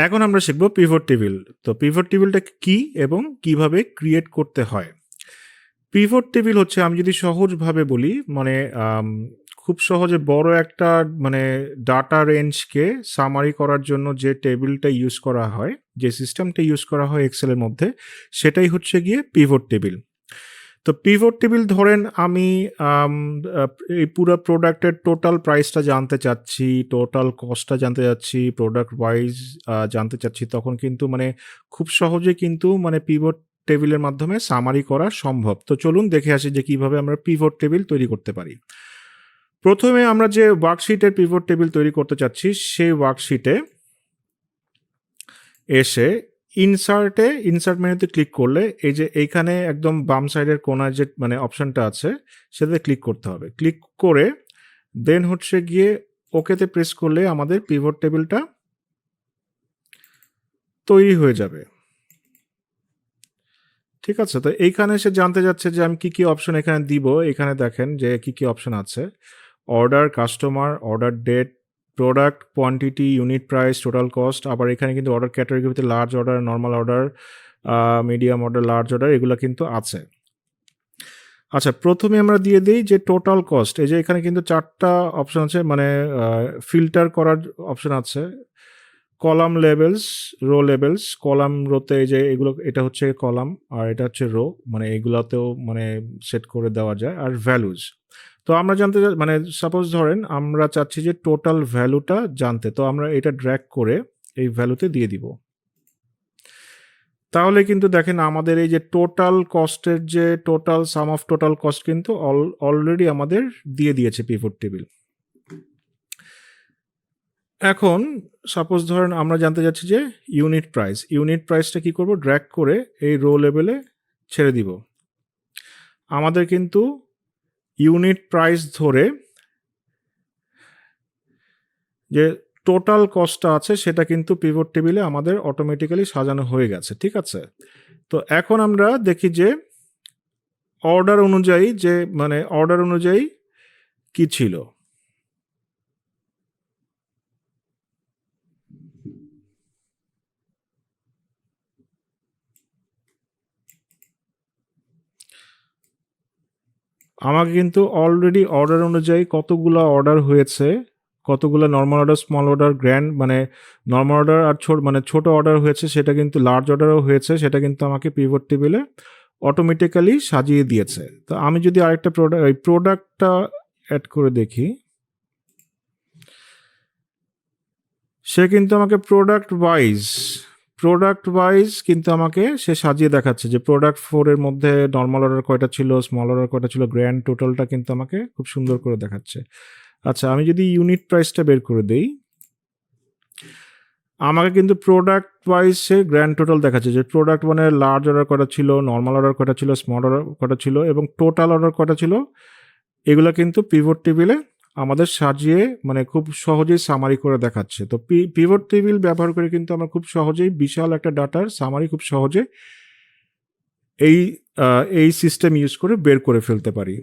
এখন আমরা শিখব পিভট টেবিল। তো পিভট টেবিলটা কি এবং কিভাবে ক্রিয়েট করতে হয়। পিভট টেবিল হচ্ছে, আমি যদি সহজভাবে বলি, মানে খুব সহজে বড় একটা মানে ডাটা রেঞ্জকে সামারি করার জন্য যে টেবিলটা ইউজ করা হয়, যে সিস্টেমটা ইউজ করা হয় এক্সেলের মধ্যে, সেটাই হচ্ছে গিয়ে পিভট টেবিল। তো পিভট টেবিল ধরেন আমি এই পুরো প্রোডাক্টের টোটাল প্রাইসটা জানতে চাচ্ছি, টোটাল কস্টটা জানতে চাচ্ছি, প্রোডাক্ট ওয়াইজ জানতে চাচ্ছি, তখন কিন্তু মানে খুব সহজে কিন্তু মানে পিভট টেবিলের মাধ্যমে সামারি করা সম্ভব। তো চলুন দেখে আসি যে কিভাবে আমরা পিভট টেবিল তৈরি করতে পারি। প্রথমে আমরা যে ওয়ার্কশিটের পিভট টেবিল তৈরি করতে চাচ্ছি, সেই ওয়ার্কশিটে এসে ইনসার্ট মেনুতে ক্লিক করলে এই যে এইখানে একদম বাম সাইডের কোনায় যে মানে অপশনটা আছে, সেটাতে ক্লিক করতে হবে। ক্লিক করে দেন হচ্ছে গিয়ে ওকেতে প্রেস করলে আমাদের পিভট টেবিলটা তৈরি হয়ে যাবে। ঠিক আছে, তো এইখানে সে জানতে যাচ্ছে যে আমি কি কি অপশন এখানে দিব। এখানে দেখেন যে কি কি অপশন আছে: order, customer, order date, product, quantity, unit price, total cost. আবার এখানে কিন্তু অর্ডার ক্যাটাগরির ভিতরে large order, normal order, medium order, large order, এগুলো কিন্তু আছে। আচ্ছা, প্রথমে আমরা দিয়ে দিই যে টোটাল কস্ট। এই যে এখানে কিন্তু 4টা অপশন আছে, মানে ফিল্টার করার অপশন আছে। Column levels, row levels. Column রোতে এই যে এগুলো, এটা হচ্ছে কলাম আর এটা হচ্ছে রো, মানে এগুলাতেও মানে সেট করে দেওয়া যায়। আর ভ্যালুজ। তো আমরা জানতে মানে সাপোজ ধরেন আমরা চাচ্ছি যে টোটাল ভ্যালুটা জানতে, তো আমরা এটা ড্র্যাগ করে এই ভ্যালুতে দিয়ে দিব। তাহলে কিন্তু দেখেন আমাদের এই যে টোটাল কস্টের যে total some of total cost কিন্তু অলরেডি আমাদের দিয়ে দিয়েছে পিভট টেবিল। এখন সাপোজ ধরেন আমরা জানতে যাচ্ছি যে ইউনিট প্রাইসটা কি করব, ড্র্যাগ করে এই রো লেভেলে ছেড়ে দিব। আমাদের কিন্তু ইউনিট প্রাইস ধরে যে টোটাল কস্টটা আছে সেটা কিন্তু পিভট টেবিলে আমাদের অটোমেটিক্যালি সাজানো হয়ে গেছে। ঠিক আছে, তো এখন আমরা দেখি যে অর্ডার অনুযায়ী কি ছিল। আমাকে কিন্তু অলরেডি অর্ডার অনুযায়ী কতগুলো অর্ডার হয়েছে, কতগুলো normal order, small order, grand, মানে নর্মাল অর্ডার আর ছোট অর্ডার হয়েছে, সেটা কিন্তু লার্জ অর্ডারও হয়েছে, সেটা কিন্তু আমাকে পিভট টেবিলে অটোমেটিক্যালি সাজিয়ে দিয়েছে। তো আমি যদি আরেকটা প্রোডাক্টটা অ্যাড করে দেখি, সে কিন্তু আমাকে প্রোডাক্ট ওয়াইজ কিন্তু আমাকে সে সাজিয়ে দেখাচ্ছে যে প্রোডাক্ট 4 এর মধ্যে নর্মাল অর্ডার কয়টা ছিল, স্মল অর্ডার কয়টা ছিল, গ্র্যান্ড টোটালটা কিন্তু আমাকে খুব সুন্দর করে দেখাচ্ছে। আচ্ছা, আমি যদি ইউনিট প্রাইসটা বের করে দেই, আমাকে কিন্তু প্রোডাক্ট ওয়াইজ সে গ্র্যান্ড টোটাল দেখাচ্ছে যে প্রোডাক্ট মানে লার্জ অর্ডার কয়টা ছিল, নর্মাল অর্ডার কয়টা ছিল, স্মল অর্ডার কয়টা ছিল এবং টোটাল অর্ডার কয়টা ছিল। এগুলো কিন্তু পিভট টেবিলে আমাদের সাজিয়ে মানে খুব সহজেই সামারি করে দেখাচ্ছে। তো পিভট টেবিল ব্যবহার করে কিন্তু আমরা খুব সহজেই বিশাল একটা ডাটার সামারি খুব সহজে এই সিস্টেম ইউজ করে বের করে ফেলতে পারি।